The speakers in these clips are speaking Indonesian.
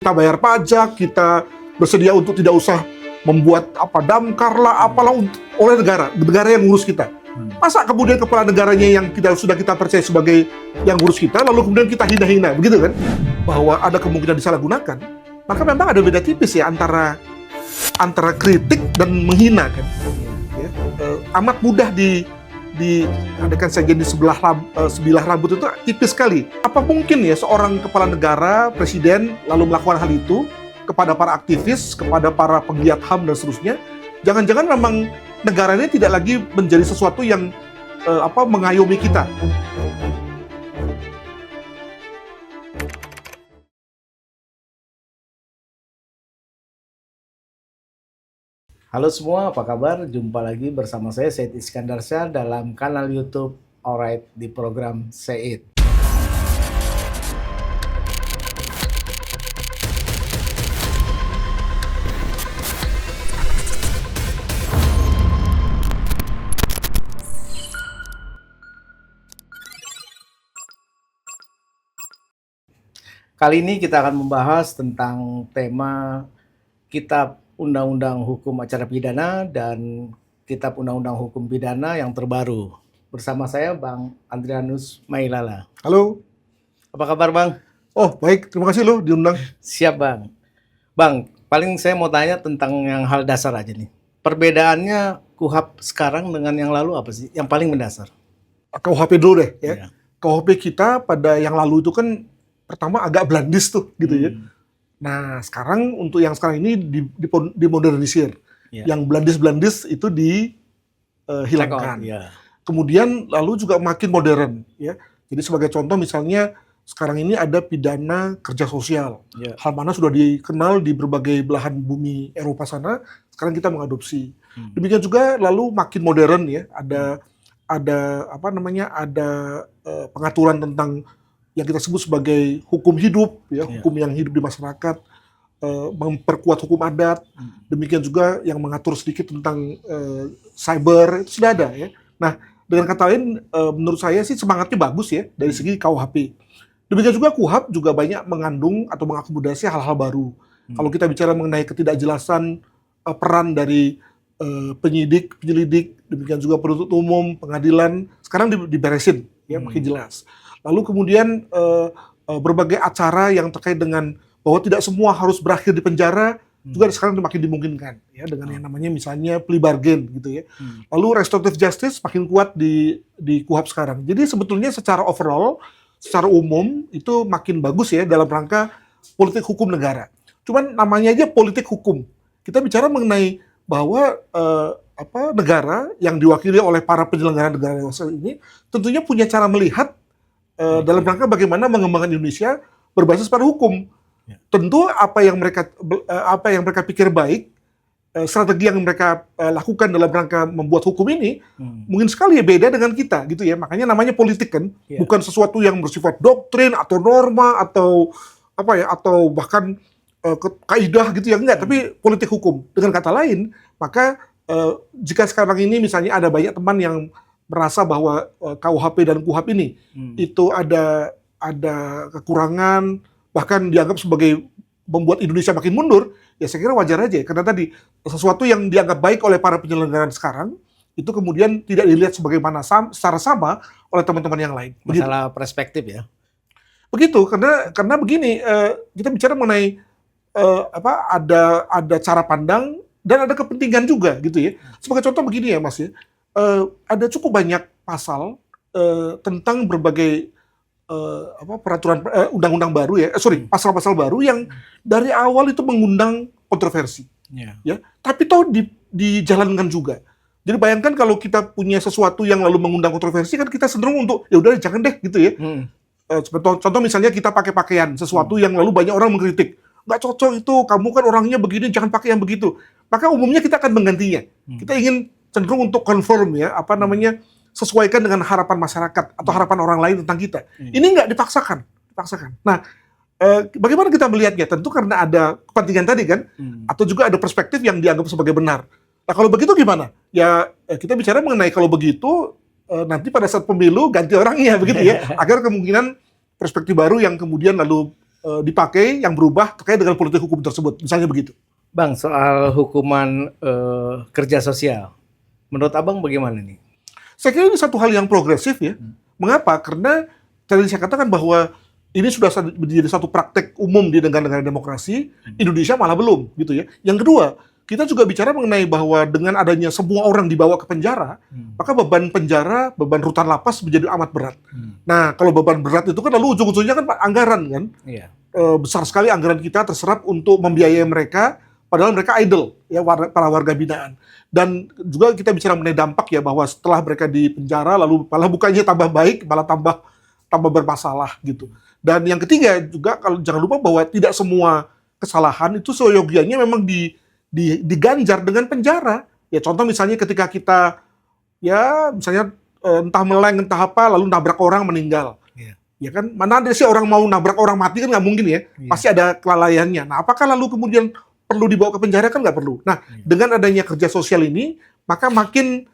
Kita bayar pajak, kita bersedia untuk tidak usah membuat damkar lah, apalah oleh negara yang ngurus kita. Masa kemudian kepala negaranya yang sudah kita percaya sebagai yang ngurus kita, lalu kemudian kita hina-hina, begitu kan? Bahwa ada kemungkinan disalahgunakan, maka memang ada beda tipis ya antara kritik dan menghina kan. Ya, amat mudah adakan saja di sebilah rambut itu tipis sekali. Apa mungkin ya seorang kepala negara, presiden, lalu melakukan hal itu kepada para aktivis, kepada para penggiat HAM dan seterusnya? Jangan-jangan memang negara ini tidak lagi menjadi sesuatu yang mengayomi kita. Halo semua, apa kabar? Jumpa lagi bersama saya, Said Iskandar Shah, dalam kanal YouTube Alright di program Said. Kali ini kita akan membahas tentang tema Kitab Undang-Undang Hukum Acara Pidana dan Kitab Undang-Undang Hukum Pidana yang terbaru. Bersama saya, Bang Adrianus Mailala. Halo. Apa kabar, Bang? Oh, baik. Terima kasih loh diundang. Siap, Bang. Bang, paling saya mau tanya tentang yang hal dasar aja nih. Perbedaannya KUHP sekarang dengan yang lalu apa sih? Yang paling mendasar? KUHP dulu deh ya. Iya. KUHP kita pada yang lalu itu kan pertama agak blandis tuh gitu ya. Nah, sekarang untuk yang sekarang ini dimodernisir. Yeah. Yang blandis-blandis itu dihilangkan. Yeah. Kemudian lalu juga makin modern ya. Jadi sebagai contoh misalnya sekarang ini ada pidana kerja sosial. Yeah. Hal mana sudah dikenal di berbagai belahan bumi Eropa sana, sekarang kita mengadopsi. Demikian juga lalu makin modern ya. Ada pengaturan tentang yang kita sebut sebagai hukum hidup, ya, hukum yang hidup di masyarakat, memperkuat hukum adat, demikian juga yang mengatur sedikit tentang cyber, itu sudah ada ya. Nah, dengan kata lain, menurut saya sih semangatnya bagus ya, dari segi KUHP. Demikian juga KUHP juga banyak mengandung atau mengakomodasi hal-hal baru. Kalau kita bicara mengenai ketidakjelasan peran dari penyidik, penyelidik, demikian juga penuntut umum, pengadilan, sekarang diberesin, ya, makin jelas. Lalu kemudian berbagai acara yang terkait dengan bahwa tidak semua harus berakhir di penjara juga sekarang makin dimungkinkan ya dengan yang namanya misalnya plea bargain gitu ya. Lalu restorative justice makin kuat di KUHP sekarang. Jadi sebetulnya secara overall, secara umum itu makin bagus ya dalam rangka politik hukum negara. Cuman namanya aja politik hukum. Kita bicara mengenai bahwa negara yang diwakili oleh para penyelenggara negara dewasa ini tentunya punya cara melihat dalam rangka bagaimana mengembangkan Indonesia berbasis pada hukum. Tentu apa yang mereka pikir baik, strategi yang mereka lakukan dalam rangka membuat hukum ini mungkin sekali ya beda dengan kita gitu ya. Makanya namanya politik kan, bukan sesuatu yang bersifat doktrin atau norma atau atau bahkan kaidah gitu ya, enggak, tapi politik hukum. Dengan kata lain, maka jika sekarang ini misalnya ada banyak teman yang merasa bahwa KUHP dan KUHP ini itu ada kekurangan, bahkan dianggap sebagai membuat Indonesia makin mundur, ya saya kira wajar aja. Karena tadi sesuatu yang dianggap baik oleh para penyelenggara sekarang itu kemudian tidak dilihat sebagaimana secara sama oleh teman-teman yang lain. Masalah perspektif ya. Begitu, karena begini, kita bicara mengenai ada cara pandang dan ada kepentingan juga gitu ya. Sebagai contoh begini ya Mas ya. Ada cukup banyak pasal tentang berbagai peraturan undang-undang baru ya, pasal-pasal baru yang dari awal itu mengundang kontroversi, ya. Tapi toh dijalankan juga. Jadi bayangkan kalau kita punya sesuatu yang lalu mengundang kontroversi, kan kita cenderung untuk ya udah jangan deh gitu ya. Contoh misalnya kita pakai pakaian sesuatu yang lalu banyak orang mengkritik, nggak cocok itu, kamu kan orangnya begini, jangan pakai yang begitu. Maka umumnya kita akan menggantinya. Kita ingin cenderung untuk conform ya, sesuaikan dengan harapan masyarakat atau harapan orang lain tentang kita. Ini nggak dipaksakan. Nah, bagaimana kita melihatnya? Tentu karena ada kepentingan tadi kan, atau juga ada perspektif yang dianggap sebagai benar. Nah, kalau begitu gimana? Ya, kita bicara mengenai kalau begitu, nanti pada saat pemilu ganti orangnya begitu ya, agar kemungkinan perspektif baru yang kemudian lalu dipakai yang berubah terkait dengan politik hukum tersebut, misalnya begitu. Bang, soal hukuman kerja sosial, menurut Abang bagaimana nih? Saya kira ini satu hal yang progresif ya. Mengapa? Karena tadi saya katakan bahwa ini sudah menjadi satu praktek umum di negara-negara demokrasi, Indonesia malah belum gitu ya. Yang kedua, kita juga bicara mengenai bahwa dengan adanya semua orang dibawa ke penjara, maka beban penjara, beban rutan lapas menjadi amat berat. Nah, kalau beban berat itu kan lalu ujung-ujungnya kan anggaran kan. Iya. Besar sekali anggaran kita terserap untuk membiayai mereka, padahal mereka idle, ya para warga binaan. Dan juga kita bicara mengenai dampak ya, bahwa setelah mereka di penjara, lalu malah bukannya tambah baik, malah tambah bermasalah gitu. Dan yang ketiga juga, kalau jangan lupa bahwa tidak semua kesalahan itu seyogianya memang diganjar dengan penjara. Ya contoh misalnya ketika kita ya misalnya entah meleng entah apa lalu nabrak orang meninggal. Ya kan, mana ada sih orang mau nabrak orang mati kan nggak mungkin ya. Pasti ada kelalaiannya. Nah, apakah lalu kemudian perlu dibawa ke penjara? Kan nggak perlu. Nah, dengan adanya kerja sosial ini, maka makin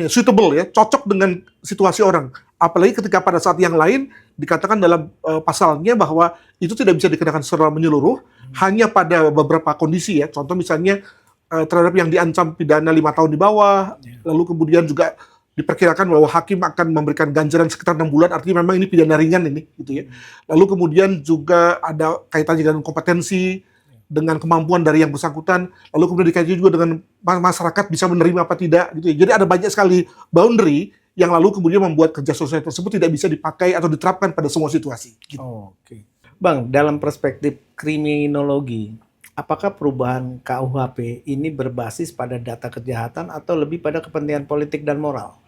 suitable ya, cocok dengan situasi orang. Apalagi ketika pada saat yang lain dikatakan dalam pasalnya bahwa itu tidak bisa dikenakan secara menyeluruh, hanya pada beberapa kondisi ya. Contoh misalnya terhadap yang diancam pidana 5 tahun di bawah, lalu kemudian juga diperkirakan bahwa hakim akan memberikan ganjaran sekitar 6 bulan, artinya memang ini pidana ringan ini, gitu ya. Lalu kemudian juga ada kaitannya dengan kompetensi, dengan kemampuan dari yang bersangkutan, lalu kemudian dikaitkan juga dengan masyarakat bisa menerima apa tidak, gitu ya. Jadi ada banyak sekali boundary yang lalu kemudian membuat kerja sosial tersebut tidak bisa dipakai atau diterapkan pada semua situasi. Gitu. Oke. Bang, dalam perspektif kriminologi, apakah perubahan KUHP ini berbasis pada data kejahatan atau lebih pada kepentingan politik dan moral?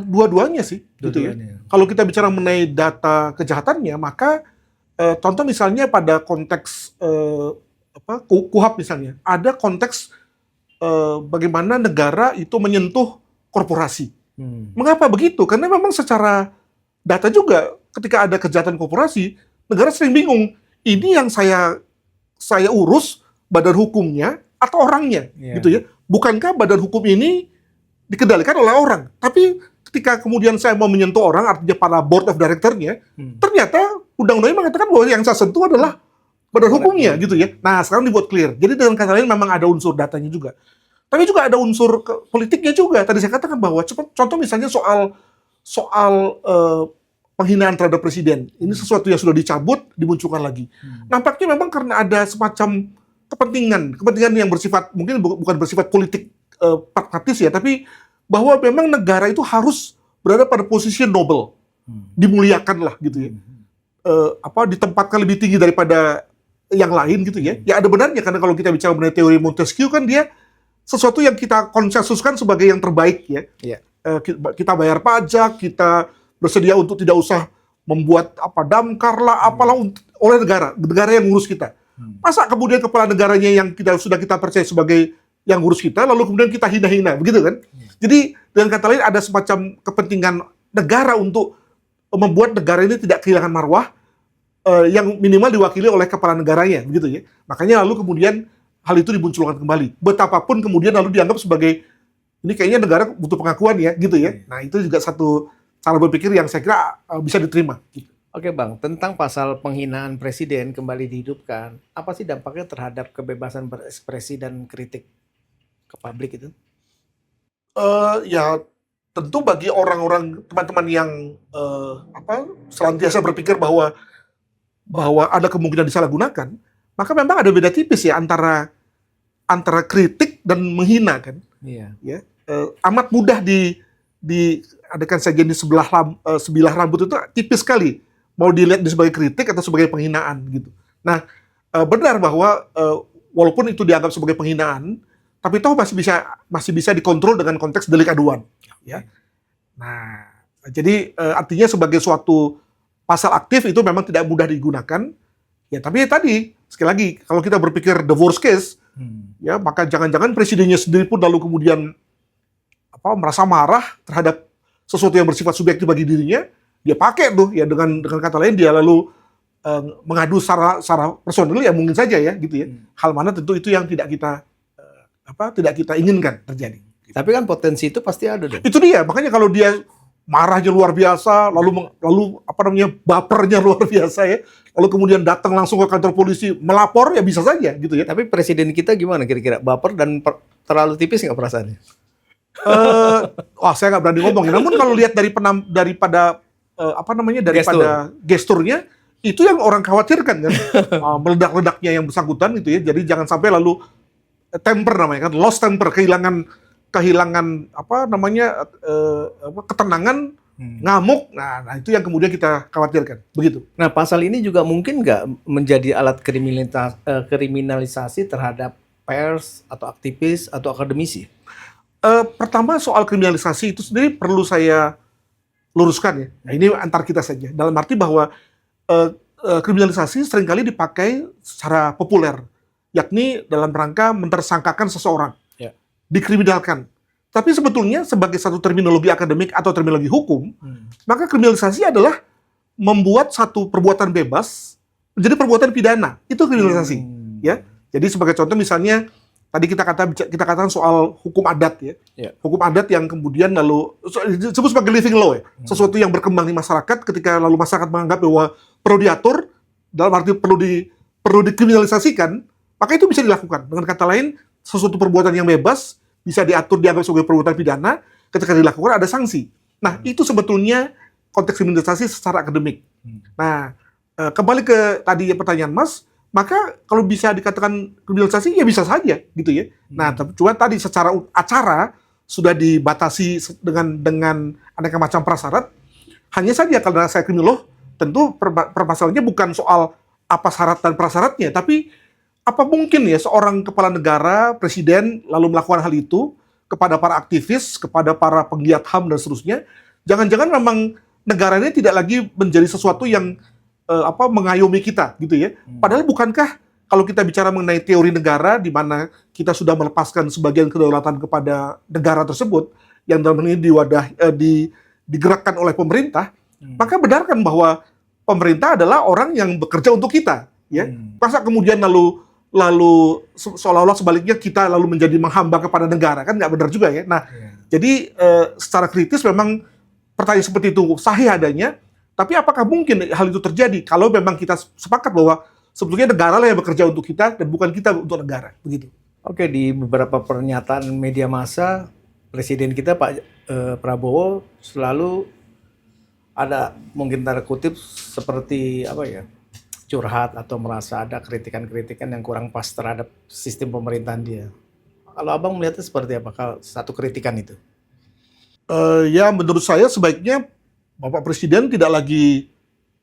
Dua-duanya sih, gitu ya. Kalau kita bicara mengenai data kejahatannya, maka contoh misalnya pada konteks KUHP misalnya, ada konteks bagaimana negara itu menyentuh korporasi. Mengapa begitu? Karena memang secara data juga, ketika ada kejahatan korporasi, negara sering bingung. Ini yang saya urus badan hukumnya atau orangnya, gitu ya. Bukankah badan hukum ini dikendalikan oleh orang? Tapi ketika kemudian saya mau menyentuh orang, artinya para board of director-nya, ternyata undang-undangnya mengatakan bahwa yang saya sentuh adalah badan hukumnya, gitu ya. Nah, sekarang dibuat clear. Jadi dengan kata lain memang ada unsur datanya juga. Tapi juga ada unsur politiknya juga. Tadi saya katakan bahwa contoh misalnya soal penghinaan terhadap presiden. Ini sesuatu yang sudah dicabut, dimunculkan lagi. Nampaknya memang karena ada semacam kepentingan yang bersifat, mungkin bukan bersifat politik pragmatis ya, tapi bahwa memang negara itu harus berada pada posisi noble, dimuliakan lah gitu ya. Ditempatkan lebih tinggi daripada yang lain gitu ya. Ya ada benarnya, karena kalau kita bicara mengenai teori Montesquieu kan dia sesuatu yang kita konsensuskan sebagai yang terbaik ya. Kita bayar pajak, kita bersedia untuk tidak usah membuat damkar lah, apalah oleh negara yang ngurus kita. Masa kemudian kepala negaranya yang sudah kita percaya sebagai yang ngurus kita, lalu kemudian kita hina-hina, begitu kan? Jadi dengan kata lain ada semacam kepentingan negara untuk membuat negara ini tidak kehilangan marwah yang minimal diwakili oleh kepala negaranya, begitu ya. Makanya lalu kemudian hal itu dimunculkan kembali. Betapapun kemudian lalu dianggap sebagai ini kayaknya negara butuh pengakuan ya, gitu ya. Nah itu juga satu cara berpikir yang saya kira bisa diterima. Gitu. Oke Bang, tentang pasal penghinaan presiden kembali dihidupkan, apa sih dampaknya terhadap kebebasan berekspresi dan kritik ke publik itu? Ya tentu bagi orang-orang teman-teman yang senantiasa berpikir bahwa ada kemungkinan disalahgunakan, maka memang ada beda tipis ya antara kritik dan menghina kan. Iya. Ya, amat mudah adakan saja di sebilah rambut itu tipis sekali. Mau dilihat sebagai kritik atau sebagai penghinaan gitu. Nah, benar bahwa walaupun itu dianggap sebagai penghinaan, tapi toh masih bisa dikontrol dengan konteks delik aduan. Ya. Nah, jadi artinya sebagai suatu pasal aktif itu memang tidak mudah digunakan. Ya, tapi tadi sekali lagi kalau kita berpikir the worst case, ya maka jangan-jangan presidennya sendiri pun lalu kemudian merasa marah terhadap sesuatu yang bersifat subjektif bagi dirinya, dia pakai tuh ya dengan kata lain dia lalu mengadu secara personal ya mungkin saja ya gitu ya. Hal mana tentu itu yang tidak kita inginkan terjadi. Tapi kan potensi itu pasti ada dong. Itu dia, makanya kalau dia marahnya luar biasa, lalu apa namanya, bapernya luar biasa ya, lalu kemudian datang langsung ke kantor polisi melapor, ya bisa saja gitu ya. Tapi presiden kita gimana kira-kira? Baper dan terlalu tipis nggak perasaannya? Wah, saya nggak berani ngomong ya. Namun kalau lihat daripada apa namanya, daripada gesturnya, itu yang orang khawatirkan kan. Meledak-ledaknya yang bersangkutan gitu ya. Jadi jangan sampai lalu temper namanya kan, lost temper, kehilangan apa namanya, ketenangan, ngamuk. Nah, itu yang kemudian kita khawatirkan. Begitu. Nah, pasal ini juga mungkin nggak menjadi alat kriminalisasi terhadap pers atau aktivis atau akademisi? Pertama, soal kriminalisasi itu sendiri perlu saya luruskan ya. Nah, ini antar kita saja. Dalam arti bahwa kriminalisasi seringkali dipakai secara populer, yakni dalam rangka mentersangkakan seseorang, dikriminalkan. Tapi sebetulnya sebagai satu terminologi akademik atau terminologi hukum, maka kriminalisasi adalah membuat satu perbuatan bebas menjadi perbuatan pidana. Itu kriminalisasi, ya. Jadi sebagai contoh misalnya tadi kita katakan soal hukum adat ya. Hukum adat yang kemudian lalu disebut sebagai living law ya. Sesuatu yang berkembang di masyarakat ketika lalu masyarakat menganggap bahwa perlu diatur, dalam arti perlu dikriminalisasikan, maka itu bisa dilakukan. Dengan kata lain, sesuatu perbuatan yang bebas bisa diatur, dianggap sebagai perbuatan pidana, ketika dilakukan ada sanksi. Nah, itu sebetulnya konteks kriminalisasi secara akademik. Nah, kembali ke tadi pertanyaan Mas, maka kalau bisa dikatakan kriminalisasi, ya bisa saja, gitu ya. Nah, cuma tadi secara acara sudah dibatasi dengan aneka macam prasyarat. Hanya saja karena saya kriminolog, tentu permasalahannya bukan soal apa syarat dan prasyaratnya, tapi apa mungkin ya seorang kepala negara, presiden, lalu melakukan hal itu kepada para aktivis, kepada para penggiat HAM dan seterusnya. Jangan-jangan memang negara ini tidak lagi menjadi sesuatu yang mengayomi kita, gitu ya. Padahal bukankah kalau kita bicara mengenai teori negara, di mana kita sudah melepaskan sebagian kedaulatan kepada negara tersebut, yang dalam ini digerakkan oleh pemerintah, maka benarkan bahwa pemerintah adalah orang yang bekerja untuk kita, ya. Masa kemudian lalu seolah-olah sebaliknya kita lalu menjadi menghamba kepada negara, kan nggak benar juga ya. Nah, jadi secara kritis memang pertanyaan seperti itu sahih adanya, tapi apakah mungkin hal itu terjadi kalau memang kita sepakat bahwa sebetulnya negara lah yang bekerja untuk kita dan bukan kita untuk negara, begitu. Oke, di beberapa pernyataan media massa, Presiden kita Pak Prabowo selalu ada mungkin tanda kutip seperti apa ya, curhat atau merasa ada kritikan-kritikan yang kurang pas terhadap sistem pemerintahan dia. Kalau Abang melihatnya seperti apa kalau satu kritikan itu? Ya menurut saya sebaiknya Bapak Presiden tidak lagi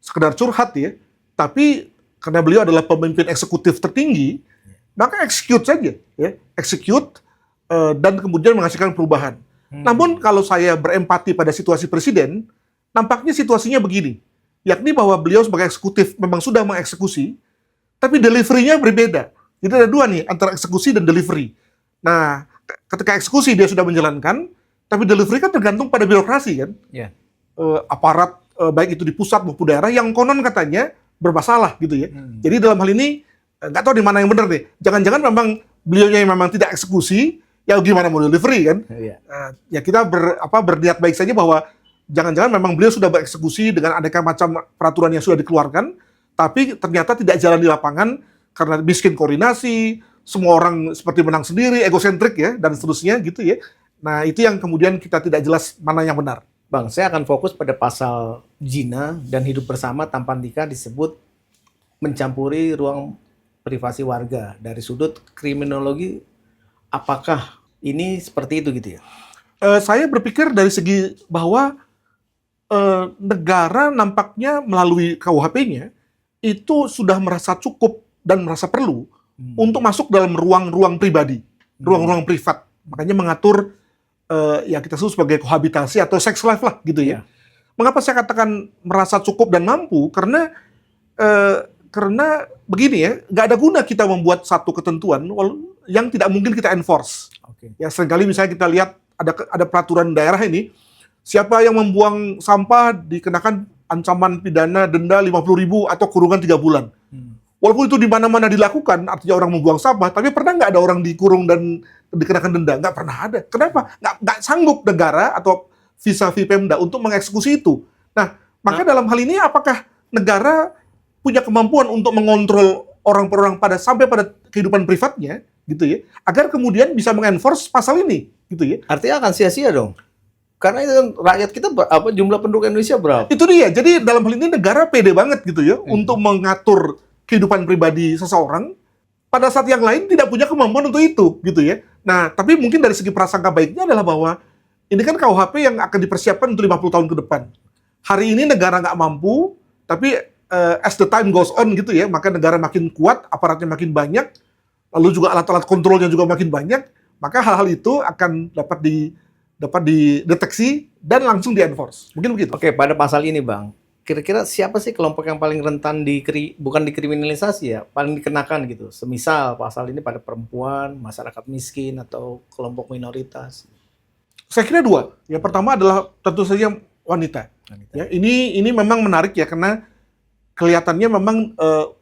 sekedar curhat ya, tapi karena beliau adalah pemimpin eksekutif tertinggi, maka execute saja, ya, execute dan kemudian menghasilkan perubahan. Namun kalau saya berempati pada situasi Presiden, nampaknya situasinya begini. Yakni bahwa beliau sebagai eksekutif memang sudah mengeksekusi, tapi delivery-nya berbeda. Jadi ada dua nih, antara eksekusi dan delivery. Nah, ketika eksekusi dia sudah menjalankan, tapi delivery kan tergantung pada birokrasi kan. Aparat, baik itu di pusat maupun daerah, yang konon katanya bermasalah gitu ya. Jadi dalam hal ini, nggak tahu di mana yang benar nih. Jangan-jangan memang beliaunya yang memang tidak eksekusi, ya gimana mau delivery kan. Ya kita berniat baik saja bahwa jangan-jangan memang beliau sudah bereksekusi dengan aneka macam peraturan yang sudah dikeluarkan, tapi ternyata tidak jalan di lapangan karena miskin koordinasi, semua orang seperti menang sendiri, egosentrik ya, dan seterusnya gitu ya. Nah, itu yang kemudian kita tidak jelas mana yang benar. Bang, saya akan fokus pada pasal zina dan hidup bersama tanpa nikah disebut mencampuri ruang privasi warga. Dari sudut kriminologi, apakah ini seperti itu gitu ya? Saya berpikir dari segi bahwa negara nampaknya melalui KUHP-nya itu sudah merasa cukup dan merasa perlu untuk masuk dalam ruang-ruang pribadi, ruang-ruang privat. Makanya mengatur ya kita sebut sebagai kohabitasi atau sex life lah gitu ya. Mengapa saya katakan merasa cukup dan mampu? Karena begini ya, nggak ada guna kita membuat satu ketentuan yang tidak mungkin kita enforce. Ya seringkali misalnya kita lihat ada peraturan daerah ini, siapa yang membuang sampah dikenakan ancaman pidana denda 50.000 atau kurungan 3 bulan. Walaupun itu di mana-mana dilakukan, artinya orang membuang sampah, tapi pernah nggak ada orang dikurung dan dikenakan denda? Nggak pernah ada. Kenapa? Nggak sanggup negara atau vis-a-vis Pemda untuk mengeksekusi itu. Nah, maka dalam hal ini apakah negara punya kemampuan untuk mengontrol orang per orang sampai pada kehidupan privatnya, gitu ya, agar kemudian bisa mengenforce pasal ini, gitu ya. Artinya akan sia-sia dong. Karena itu kan rakyat kita jumlah penduduk Indonesia berapa? Itu dia. Jadi dalam hal ini negara pede banget gitu ya untuk mengatur kehidupan pribadi seseorang. Pada saat yang lain tidak punya kemampuan untuk itu, gitu ya. Nah, tapi mungkin dari segi prasangka baiknya adalah bahwa ini kan KUHP yang akan dipersiapkan untuk 50 tahun ke depan. Hari ini negara nggak mampu, tapi as the time goes on gitu ya, maka negara makin kuat, aparatnya makin banyak, lalu juga alat-alat kontrolnya juga makin banyak, maka hal-hal itu akan dapat dideteksi dan langsung di-enforce. Mungkin begitu. Oke, pada pasal ini Bang, kira-kira siapa sih kelompok yang paling rentan bukan dikriminalisasi ya, paling dikenakan gitu? Semisal pasal ini pada perempuan, masyarakat miskin, atau kelompok minoritas. Saya kira dua. Yang pertama adalah tentu saja wanita. Ya, ini memang menarik ya, karena kelihatannya memang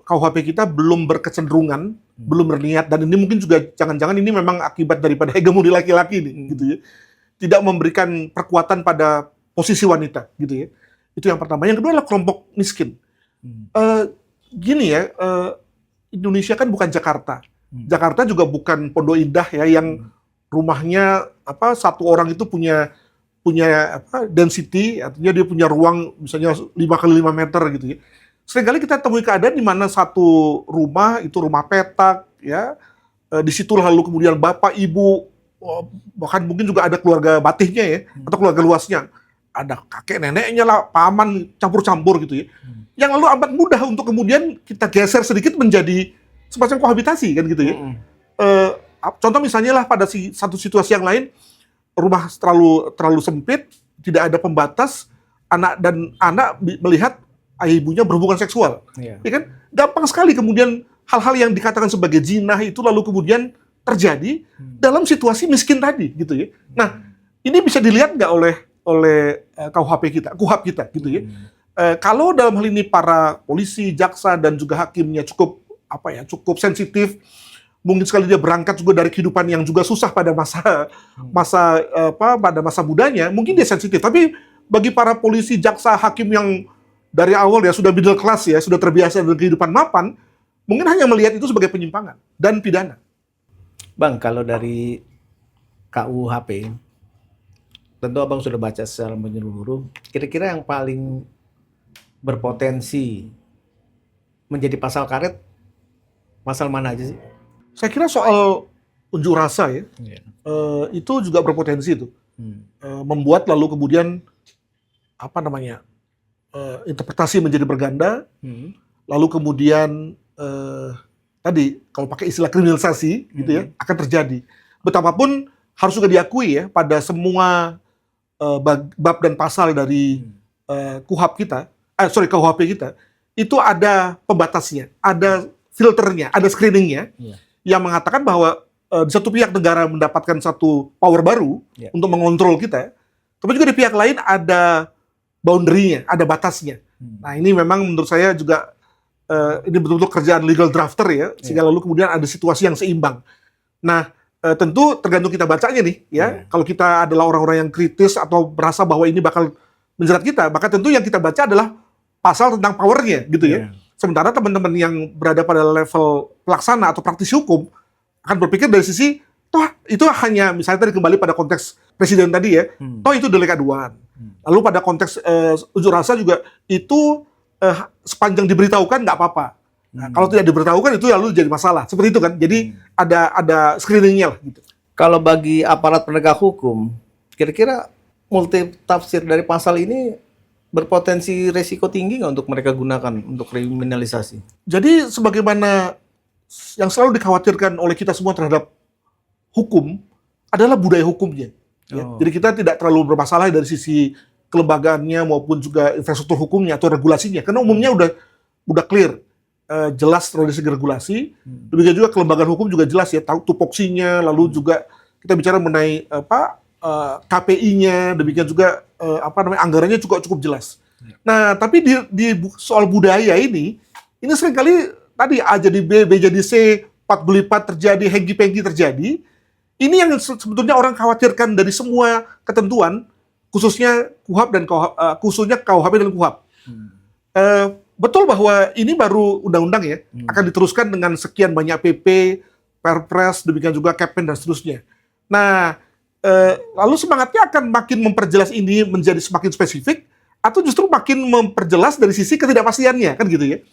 KUHP kita belum berkecenderungan, belum berniat, dan ini mungkin juga jangan-jangan ini memang akibat daripada hegemoni laki-laki nih, gitu ya. Tidak memberikan perkuatan pada posisi wanita, gitu ya. Itu yang pertama. Yang kedua adalah kelompok miskin. Gini ya, Indonesia kan bukan Jakarta. Jakarta juga bukan Pondok Indah ya, yang rumahnya satu orang itu punya density, artinya dia punya ruang misalnya 5 kali 5 meter gitu ya. Seringkali kita temui keadaan di mana satu rumah itu rumah petak ya, di situ lalu kemudian bapak ibu, bahkan mungkin juga ada keluarga batihnya ya, atau keluarga luasnya, ada kakek neneknya lah, paman, campur-campur gitu ya, yang lalu amat mudah untuk kemudian kita geser sedikit menjadi semacam kohabitasi kan gitu ya. Contoh misalnya lah pada satu situasi yang lain, rumah terlalu sempit, tidak ada pembatas, anak melihat ayah ibunya berhubungan seksual, ya kan? Gampang sekali kemudian hal-hal yang dikatakan sebagai zina itu lalu kemudian terjadi dalam situasi miskin tadi, gitu ya. Nah, ini bisa dilihat nggak oleh KUHP kita, gitu ya. Kalau dalam hal ini para polisi, jaksa dan juga hakimnya cukup sensitif, mungkin sekali dia berangkat juga dari kehidupan yang juga susah pada masa mudanya, mungkin dia sensitif. Tapi bagi para polisi, jaksa, hakim yang dari awal ya sudah middle class ya, sudah terbiasa dengan kehidupan mapan, mungkin hanya melihat itu sebagai penyimpangan dan pidana. Bang, kalau dari KUHP, tentu Abang sudah baca secara menyeluruh, kira-kira yang paling berpotensi menjadi pasal karet, pasal mana aja sih? Saya kira soal unjuk rasa ya, itu juga berpotensi itu. Membuat lalu kemudian, interpretasi menjadi berganda, lalu kemudian tadi kalau pakai istilah kriminalisasi gitu ya, akan terjadi. Betapapun harus juga diakui ya, pada semua bab dan pasal dari KUHP kita, itu ada pembatasnya, ada filternya, ada screeningnya, yang mengatakan bahwa di satu pihak negara mendapatkan satu power baru untuk mengontrol kita, tapi juga di pihak lain ada boundary-nya, ada batasnya. Nah, ini memang menurut saya juga ini betul-betul kerjaan legal drafter ya, sehingga lalu kemudian ada situasi yang seimbang. Nah, tentu tergantung kita bacanya nih ya. Kalau kita adalah orang-orang yang kritis atau merasa bahwa ini bakal menjerat kita, maka tentu yang kita baca adalah pasal tentang powernya gitu ya. Sementara teman-teman yang berada pada level pelaksana atau praktisi hukum akan berpikir dari sisi, toh itu hanya misalnya tadi kembali pada konteks presiden tadi ya, toh itu delik aduan. Lalu pada konteks unjuk rasa juga itu sepanjang diberitahukan nggak apa-apa. Nah, kalau tidak diberitahukan itu lalu jadi masalah. Seperti itu kan. Jadi ada screeningnya lah gitu. Kalau bagi aparat penegak hukum, kira-kira multi tafsir dari pasal ini berpotensi resiko tinggi nggak untuk mereka gunakan untuk kriminalisasi? Jadi sebagaimana yang selalu dikhawatirkan oleh kita semua terhadap hukum adalah budaya hukumnya. Ya. Jadi kita tidak terlalu bermasalah dari sisi kelembagaannya maupun juga infrastruktur hukumnya atau regulasinya, karena umumnya udah clear, jelas dari segi regulasi. Demikian juga kelembagaan hukum juga jelas ya, tahu tupoksinya, lalu juga kita bicara mengenai KPI-nya, demikian juga anggarannya juga cukup jelas. Nah, tapi di soal budaya ini seringkali tadi A jadi B, B jadi C, pat belipat terjadi, hengki-pengki terjadi. Ini yang sebetulnya orang khawatirkan dari semua ketentuan, khususnya KUHP dan khususnya KUHP dan KUHP. Betul bahwa ini baru undang-undang ya, akan diteruskan dengan sekian banyak PP, Perpres, demikian juga Kepmen dan seterusnya. Nah, lalu semangatnya akan makin memperjelas ini menjadi semakin spesifik, atau justru makin memperjelas dari sisi ketidakpastiannya, kan gitu ya.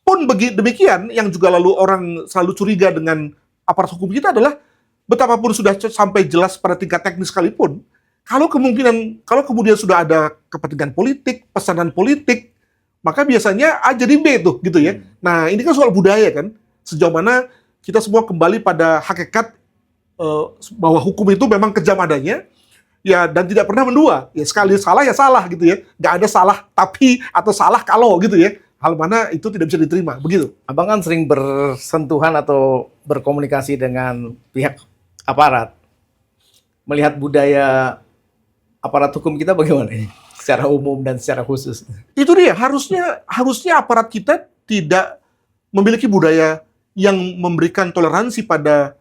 Pun demikian, yang juga lalu orang selalu curiga dengan aparat hukum kita adalah betapapun sudah sampai jelas pada tingkat teknis sekalipun, kalau kemudian sudah ada kepentingan politik, pesanan politik, maka biasanya A jadi B tuh gitu ya. Nah, ini kan soal budaya kan. Sejauh mana kita semua kembali pada hakikat bahwa hukum itu memang kejam adanya, ya, dan tidak pernah mendua. Ya, sekali salah ya salah gitu ya. Nggak ada salah tapi atau salah kalau gitu ya. Hal mana itu tidak bisa diterima, begitu. Abang kan sering bersentuhan atau berkomunikasi dengan pihak aparat. Melihat budaya aparat hukum kita bagaimana ini? Secara umum dan secara khusus. Itu dia, harusnya aparat kita tidak memiliki budaya yang memberikan toleransi pada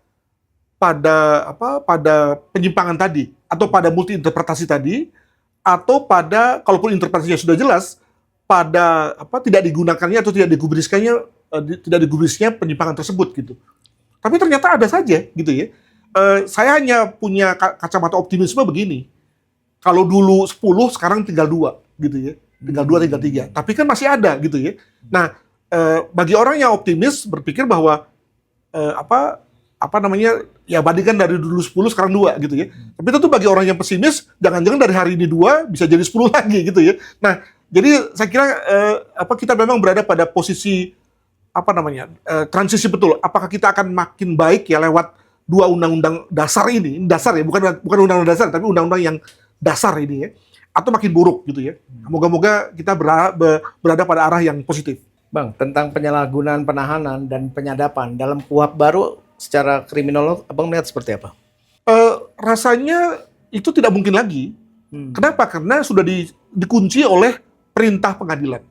penyimpangan tadi, atau pada multi interpretasi tadi, atau pada, kalaupun interpretasinya sudah jelas, pada tidak digunakannya atau tidak digubrisnya penyimpangan tersebut gitu. Tapi ternyata ada saja gitu ya. Saya hanya punya kacamata optimisme begini. Kalau dulu 10, sekarang tinggal 2 gitu ya. Tinggal 2, tinggal 3. Tapi kan masih ada gitu ya. Nah, bagi orang yang optimis berpikir bahwa ya bandingkan dari dulu 10 sekarang 2 gitu ya. Tapi tentu bagi orang yang pesimis, jangan-jangan dari hari ini 2 bisa jadi 10 lagi gitu ya. Nah, jadi saya kira kita memang berada pada posisi transisi betul. Apakah kita akan makin baik ya lewat 2 undang-undang dasar ini dasar ya, bukan undang-undang dasar tapi undang-undang yang dasar ini ya, atau makin buruk gitu ya. Moga-moga kita berada pada arah yang positif. Bang, tentang penyalahgunaan penahanan dan penyadapan dalam KUHP baru secara kriminolog, Abang melihat seperti apa? Rasanya itu tidak mungkin lagi. Kenapa? Karena sudah dikunci oleh perintah pengadilan.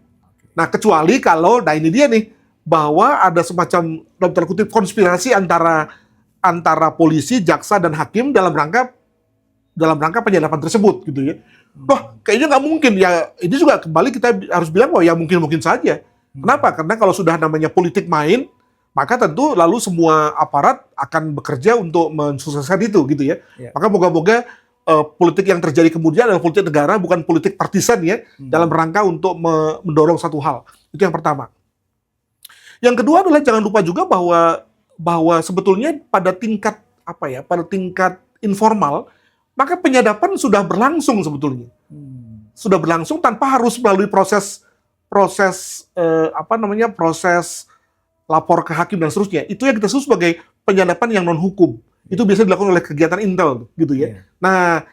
Nah, kecuali kalau, nah ini dia nih, bahwa ada semacam dalam tanda kutip konspirasi antara polisi, jaksa dan hakim dalam rangka penyadapan tersebut gitu ya. Wah, kayaknya nggak mungkin ya. Ini juga kembali kita harus bilang bahwa ya mungkin saja. Kenapa? Karena kalau sudah namanya politik main, maka tentu lalu semua aparat akan bekerja untuk mensukseskan itu gitu ya. Maka moga-moga politik yang terjadi kemudian adalah politik negara, bukan politik partisan ya, dalam rangka untuk mendorong satu hal. Itu yang pertama. Yang kedua adalah jangan lupa juga bahwa sebetulnya pada tingkat informal, maka penyadapan sudah berlangsung sebetulnya. Sudah berlangsung tanpa harus melalui proses lapor ke hakim dan seterusnya. Itu yang kita sebut sebagai penyadapan yang non hukum. Itu biasanya dilakukan oleh kegiatan intel gitu ya. Nah,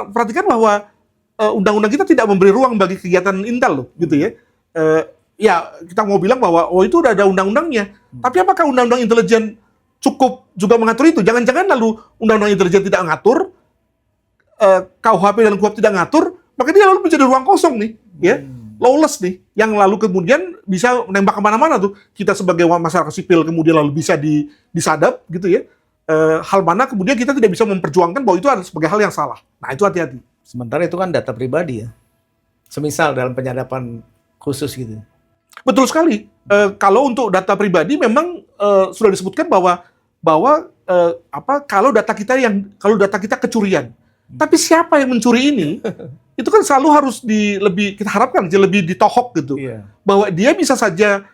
perhatikan bahwa undang-undang kita tidak memberi ruang bagi kegiatan intel loh gitu ya. Ya, kita mau bilang bahwa itu udah ada undang-undangnya. Tapi apakah undang-undang intelijen cukup juga mengatur itu? Jangan-jangan lalu undang-undang intelijen tidak mengatur, KUHP dan KUHP tidak mengatur, maka dia lalu menjadi ruang kosong nih, ya, lawless nih, yang lalu kemudian bisa menembak kemana-mana tuh. Kita sebagai masyarakat sipil kemudian lalu bisa disadap gitu ya. Hal mana kemudian kita tidak bisa memperjuangkan bahwa itu adalah sebagai hal yang salah. Nah, itu hati-hati. Sementara itu kan data pribadi ya. Semisal dalam penyadapan khusus gitu. Betul sekali. Kalau untuk data pribadi memang sudah disebutkan bahwa kalau data kita kecurian. Tapi siapa yang mencuri ini? Itu kan selalu harus kita harapkan lebih ditohok gitu. Bahwa dia bisa saja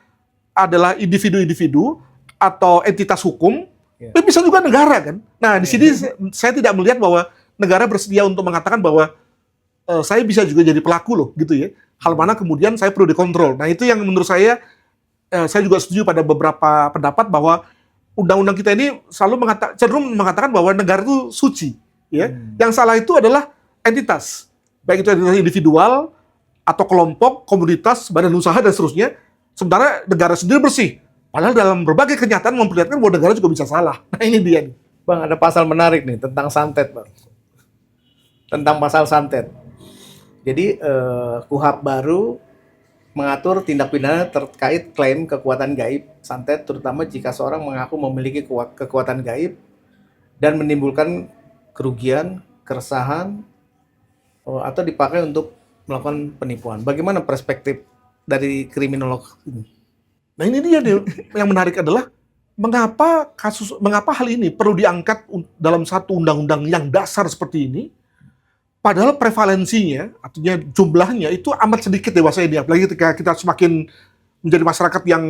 adalah individu-individu atau entitas hukum, tapi bisa juga negara kan. Nah, di sini saya tidak melihat bahwa negara bersedia untuk mengatakan bahwa saya bisa juga jadi pelaku loh gitu ya. Hal mana kemudian saya perlu dikontrol. Nah, itu yang menurut saya juga setuju pada beberapa pendapat bahwa undang-undang kita ini selalu cenderung mengatakan bahwa negara itu suci. Ya. Yang salah itu adalah entitas. Baik itu entitas individual, atau kelompok, komunitas, badan usaha, dan seterusnya. Sementara negara sendiri bersih. Padahal dalam berbagai kenyataan memperlihatkan bahwa negara juga bisa salah. Nah, ini dia nih. Bang, ada pasal menarik nih tentang santet, Bang. Tentang pasal santet. Jadi KUHP baru mengatur tindak pidana terkait klaim kekuatan gaib santet, terutama jika seorang mengaku memiliki kekuatan gaib dan menimbulkan kerugian, keresahan, atau dipakai untuk melakukan penipuan. Bagaimana perspektif dari kriminolog ini? Nah ini dia nih, yang menarik adalah mengapa hal ini perlu diangkat dalam satu undang-undang yang dasar seperti ini, padahal prevalensinya, artinya jumlahnya itu amat sedikit dewasa ini, apalagi ketika kita semakin menjadi masyarakat yang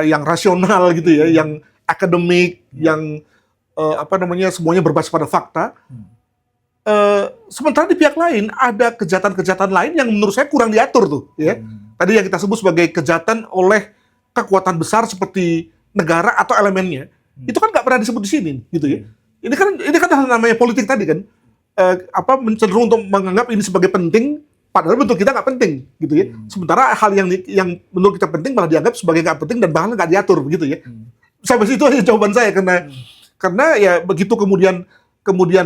yang rasional gitu ya, yang akademik, yang semuanya berbasis pada fakta. Sementara di pihak lain ada kejahatan-kejahatan lain yang menurut saya kurang diatur tuh, ya. Tadi yang kita sebut sebagai kejahatan oleh kekuatan besar seperti negara atau elemennya, itu kan nggak pernah disebut di sini, gitu ya. Ini kan namanya politik tadi kan, cenderung untuk menganggap ini sebagai penting, padahal bentuk kita nggak penting, gitu ya. Sementara hal yang menurut kita penting malah dianggap sebagai nggak penting dan bahkan nggak diatur, begitu ya. Sampai situ aja jawaban saya, karena ya begitu kemudian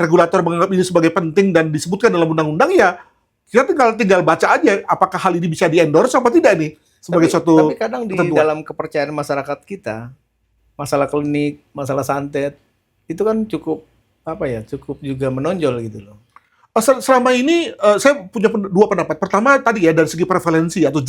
regulator menganggap ini sebagai penting dan disebutkan dalam undang-undang, ya kita tinggal baca aja apakah hal ini bisa di-endorse apa tidak nih sebagai tapi kadang di dalam kepercayaan masyarakat kita, masalah klinik, masalah santet itu kan cukup juga menonjol gitu loh. Selama ini saya punya dua pendapat. Pertama tadi ya, dari segi prevalensi atau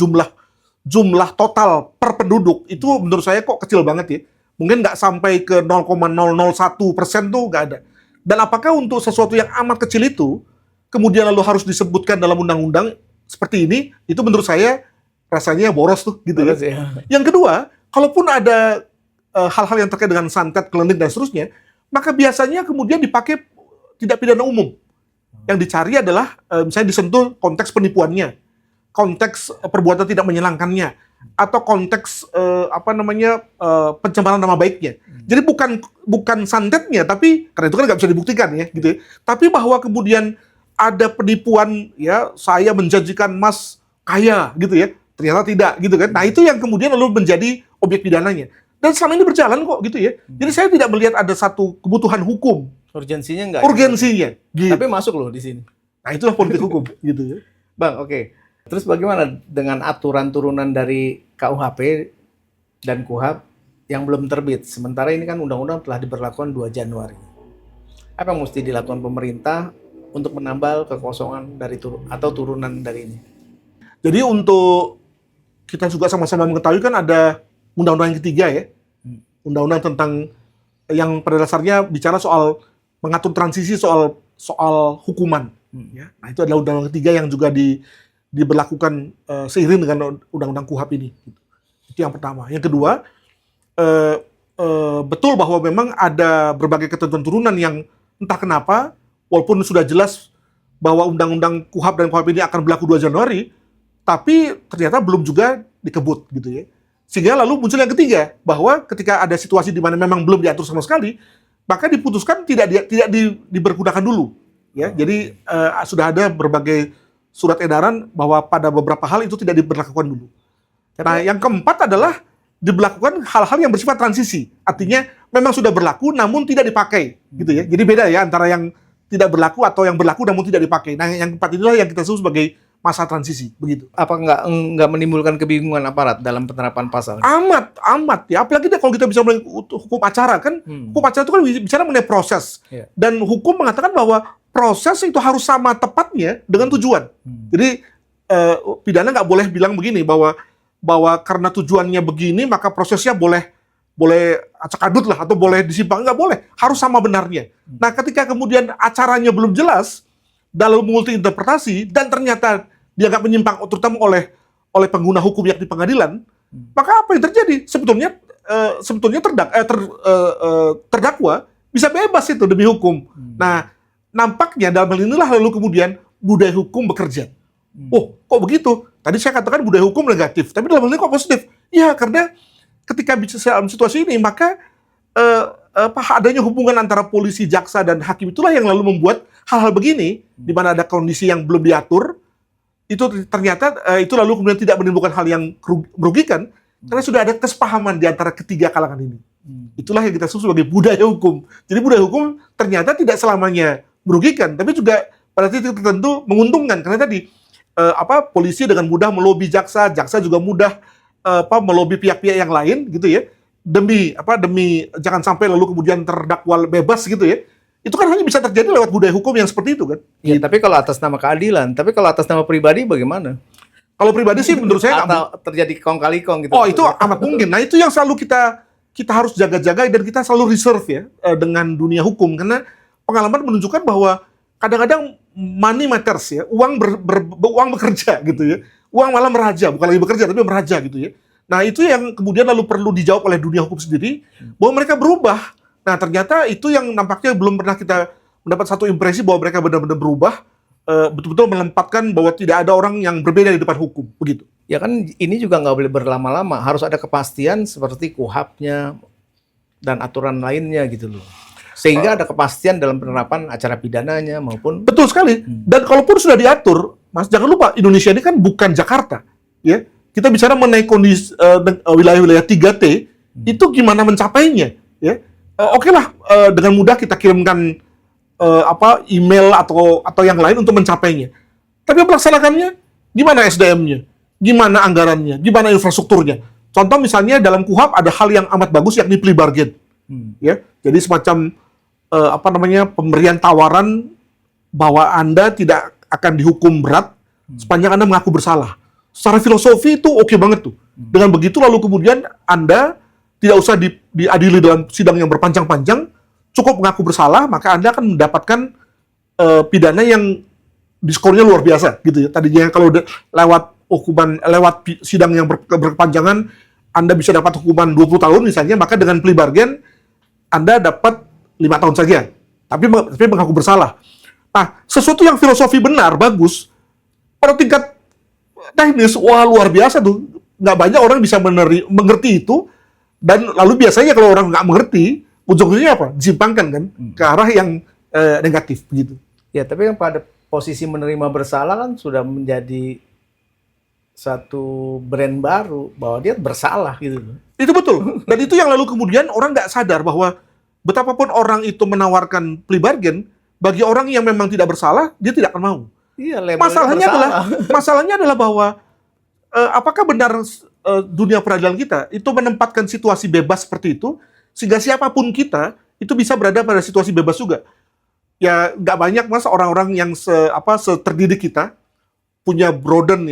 jumlah total per penduduk itu menurut saya kok kecil banget ya. Mungkin nggak sampai ke 0,001% tuh nggak ada. Dan apakah untuk sesuatu yang amat kecil itu kemudian lalu harus disebutkan dalam undang-undang seperti ini? Itu menurut saya rasanya boros tuh, gitu boros, ya. Yang kedua, kalaupun ada hal-hal yang terkait dengan santet, klinik dan seterusnya, maka biasanya kemudian dipakai tidak pidana umum. Yang dicari adalah misalnya disentuh konteks penipuannya, konteks perbuatan tidak menyenangkannya, atau konteks pencemaran nama baiknya. Jadi bukan santetnya, tapi karena itu kan nggak bisa dibuktikan ya, gitu ya. Tapi bahwa kemudian ada penipuan, ya, saya menjanjikan Mas kaya, gitu ya, ternyata tidak, gitu kan. Nah itu yang kemudian lalu menjadi objek pidananya. Dan selama ini berjalan kok, gitu ya. Jadi saya tidak melihat ada satu kebutuhan hukum. Urgensinya enggak? Urgensinya. Gitu. Tapi masuk loh di sini. Nah itulah politik hukum, gitu ya. Bang, oke. Terus bagaimana dengan aturan turunan dari KUHP dan KUHAP yang belum terbit? Sementara ini kan undang-undang telah diberlakukan 2 Januari. Apa yang mesti dilakukan pemerintah untuk menambal kekosongan dari turunan dari ini? Jadi untuk kita juga sama-sama mengetahui kan ada undang-undang yang ketiga ya. Undang-undang tentang yang pada dasarnya bicara soal mengatur transisi soal hukuman. Ya. Nah itu adalah undang-undang ketiga yang juga diberlakukan seiring dengan undang-undang KUHAP ini. Itu yang pertama. Yang kedua, betul bahwa memang ada berbagai ketentuan turunan yang entah kenapa, walaupun sudah jelas bahwa undang-undang KUHAP dan KUHAP ini akan berlaku 2 Januari, tapi ternyata belum juga dikebut, gitu ya. Sehingga lalu muncul yang ketiga, bahwa ketika ada situasi di mana memang belum diatur sama sekali, maka diputuskan tidak dibergunakan dulu. Ya, jadi sudah ada berbagai surat edaran bahwa pada beberapa hal itu tidak diberlakukan dulu. Nah, yang keempat adalah diberlakukan hal-hal yang bersifat transisi. Artinya memang sudah berlaku namun tidak dipakai, gitu ya. Jadi beda ya antara yang tidak berlaku atau yang berlaku namun tidak dipakai. Nah, yang keempat itulah yang kita sebut sebagai masa transisi, begitu. Apa nggak menimbulkan kebingungan aparat dalam penerapan pasal? Amat ya. Apalagi kalau kita bisa mulai hukum acara kan, hukum acara itu kan bicara mengenai proses. Dan hukum mengatakan bahwa proses itu harus sama tepatnya dengan tujuan. Jadi pidana nggak boleh bilang begini bahwa karena tujuannya begini maka prosesnya boleh acak-adut lah atau boleh disimpang, nggak boleh. Harus sama benarnya. Nah, ketika kemudian acaranya belum jelas dalam multi interpretasi dan ternyata dianggap menyimpang terutama oleh pengguna hukum yakni pengadilan, maka apa yang terjadi? Sebetulnya terdakwa bisa bebas itu demi hukum. Nah, nampaknya dalam hal inilah lalu kemudian budaya hukum bekerja. Oh, kok begitu? Tadi saya katakan budaya hukum negatif, tapi dalam hal ini kok positif? Ya, karena ketika bicara dalam situasi ini, maka adanya hubungan antara polisi, jaksa, dan hakim itulah yang lalu membuat hal-hal begini, di mana ada kondisi yang belum diatur, itu ternyata itu lalu kemudian tidak menimbulkan hal yang merugikan, karena sudah ada kesepahaman di antara ketiga kalangan ini. Itulah yang kita sebut sebagai budaya hukum. Jadi budaya hukum ternyata tidak selamanya merugikan, tapi juga pada titik tertentu menguntungkan, karena tadi polisi dengan mudah melobi jaksa juga mudah melobi pihak-pihak yang lain, gitu ya, demi jangan sampai lalu kemudian terdakwa bebas, gitu ya. itu kan hanya bisa terjadi lewat budaya hukum yang seperti itu kan. Ya, tapi kalau atas nama keadilan, tapi kalau atas nama pribadi bagaimana? Kalau pribadi sih menurut saya Atau terjadi kong kali kong gitu. oh itu amat mungkin. Nah itu yang selalu kita harus jaga-jaga dan kita selalu reserve ya dengan dunia hukum karena pengalaman menunjukkan bahwa kadang-kadang money matters ya, uang bekerja gitu ya, uang malah meraja, bukan lagi bekerja tapi meraja gitu ya. Nah itu yang kemudian lalu perlu dijawab oleh dunia hukum sendiri bahwa mereka berubah. Nah ternyata itu yang nampaknya belum pernah kita mendapat satu impresi bahwa mereka benar-benar berubah, betul-betul menempatkan bahwa tidak ada orang yang berbeda di depan hukum begitu. Ya kan ini juga nggak boleh berlama-lama, harus ada kepastian seperti KUHP-nya dan aturan lainnya gitu loh. Sehingga ada kepastian dalam penerapan acara pidananya maupun Betul sekali. Dan kalaupun sudah diatur, Mas jangan lupa Indonesia ini kan bukan Jakarta, ya. Kita bicara mengenai kondisi wilayah-wilayah 3T, itu gimana mencapainya, ya. Oke lah, dengan mudah kita kirimkan email atau yang lain untuk mencapainya. Tapi pelaksanakannya gimana SDM-nya? Gimana anggarannya? Gimana infrastrukturnya? Contoh misalnya dalam KUHP ada hal yang amat bagus yakni plea bargain. Ya. Jadi semacam pemberian tawaran bahwa Anda tidak akan dihukum berat sepanjang Anda mengaku bersalah. Secara filosofi itu oke banget tuh. Dengan begitu lalu kemudian Anda tidak usah diadili dalam sidang yang berpanjang-panjang, cukup mengaku bersalah, maka Anda akan mendapatkan pidana yang diskornya luar biasa gitu ya. Tadinya kalau lewat sidang yang berkepanjangan Anda bisa dapat hukuman 20 tahun misalnya, maka dengan plea bargain Anda dapat 5 tahun saja. Tapi mengaku bersalah. Nah, sesuatu yang filosofi benar, bagus, pada tingkat teknis, wah luar biasa tuh. Nggak banyak orang bisa mengerti itu, dan lalu biasanya kalau orang nggak mengerti, ujung-ujungnya apa? Disimpangkan kan ke arah yang negatif begitu. ya, tapi yang pada posisi menerima bersalah kan sudah menjadi satu brand baru bahwa dia bersalah gitu loh. Itu betul. Dan itu yang lalu kemudian orang nggak sadar bahwa betapapun orang itu menawarkan plea bargain, bagi orang yang memang tidak bersalah, dia tidak akan mau. Iya, labelnya Masalahnya adalah bahwa apakah benar dunia peradilan kita itu menempatkan situasi bebas seperti itu, sehingga siapapun kita itu bisa berada pada situasi bebas juga. Ya nggak banyak Mas orang-orang yang seterdidik kita, punya broaden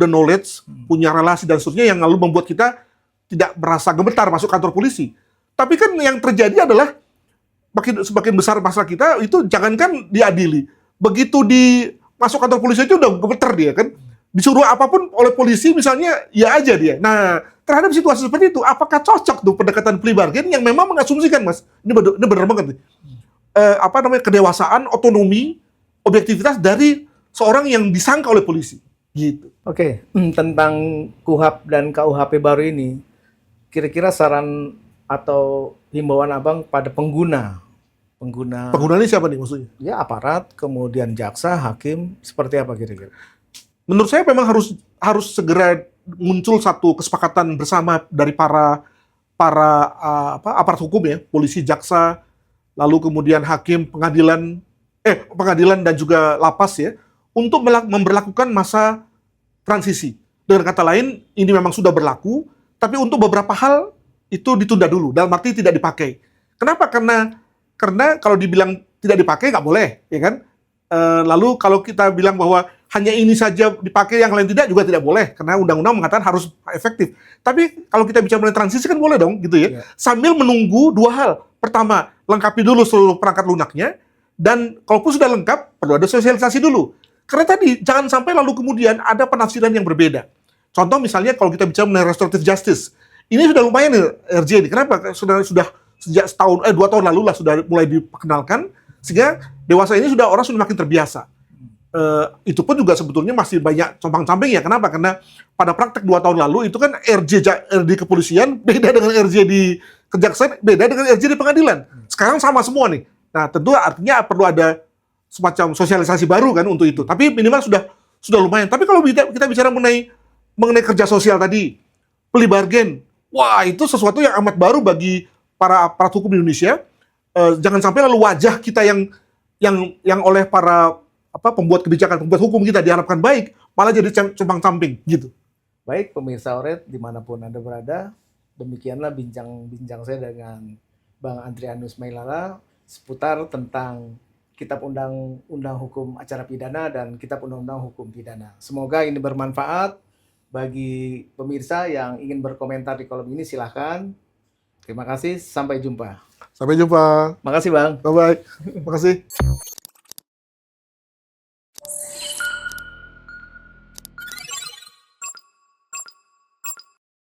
knowledge, punya relasi dan seterusnya yang lalu membuat kita tidak merasa gemetar masuk kantor polisi. Tapi kan yang terjadi adalah semakin besar masalah kita itu jangankan diadili, begitu masuk kantor polisi aja udah gemeter dia kan. Disuruh apapun oleh polisi misalnya, ya aja dia. Nah, terhadap situasi seperti itu, apakah cocok tuh pendekatan plea bargain yang memang mengasumsikan Mas, ini benar banget nih, kedewasaan, otonomi, objektivitas dari seorang yang disangka oleh polisi, gitu. Oke, tentang KUHP dan KUHP baru ini, kira-kira saran atau himbauan Abang pada pengguna Penggunanya siapa nih maksudnya? ya aparat, kemudian jaksa, hakim, seperti apa kira-kira? Menurut saya memang harus segera muncul satu kesepakatan bersama dari para aparat hukum ya, polisi, jaksa, lalu kemudian hakim, pengadilan dan juga lapas ya, untuk memberlakukan masa transisi. Dengan kata lain, ini memang sudah berlaku, tapi untuk beberapa hal itu ditunda dulu, dalam arti tidak dipakai. Kenapa? Karena kalau dibilang tidak dipakai nggak boleh, ya kan? Lalu kalau kita bilang bahwa hanya ini saja dipakai, yang lain tidak, juga tidak boleh, karena undang-undang mengatakan harus efektif. Tapi kalau kita bicara mengenai transisi kan boleh dong, gitu ya. Sambil menunggu dua hal. Pertama, lengkapi dulu seluruh perangkat lunaknya, dan kalaupun sudah lengkap, perlu ada sosialisasi dulu. Karena tadi, jangan sampai lalu kemudian ada penafsiran yang berbeda. Contoh misalnya kalau kita bicara mengenai restorative justice, ini sudah lumayan nih RJ ini. Kenapa? Sudah sejak 2 tahun lalu lah sudah mulai diperkenalkan, sehingga dewasa ini orang sudah makin terbiasa. Itu pun juga sebetulnya masih banyak compang-camping ya. Kenapa? Karena pada praktek 2 tahun lalu itu kan RJ di kepolisian beda dengan RJ di kejaksaan, beda dengan RJ di pengadilan. Sekarang sama semua nih. Nah, tentu artinya perlu ada semacam sosialisasi baru kan untuk itu. Tapi minimal sudah lumayan. Tapi kalau kita bicara mengenai kerja sosial tadi, plea bargain, wah itu sesuatu yang amat baru bagi para aparat hukum di Indonesia. Jangan sampai lalu wajah kita yang oleh para pembuat kebijakan, pembuat hukum kita diharapkan baik, malah jadi compang-camping gitu. Baik, pemirsa Oret dimanapun Anda berada, demikianlah bincang-bincang saya dengan Bang Adrianus Mailala. seputar tentang Kitab Undang-Undang Hukum Acara Pidana dan Kitab Undang-Undang Hukum Pidana. Semoga ini bermanfaat bagi pemirsa yang ingin berkomentar di kolom ini, silahkan. Terima kasih, sampai jumpa. Sampai jumpa. Makasih Bang. Bye-bye. Makasih.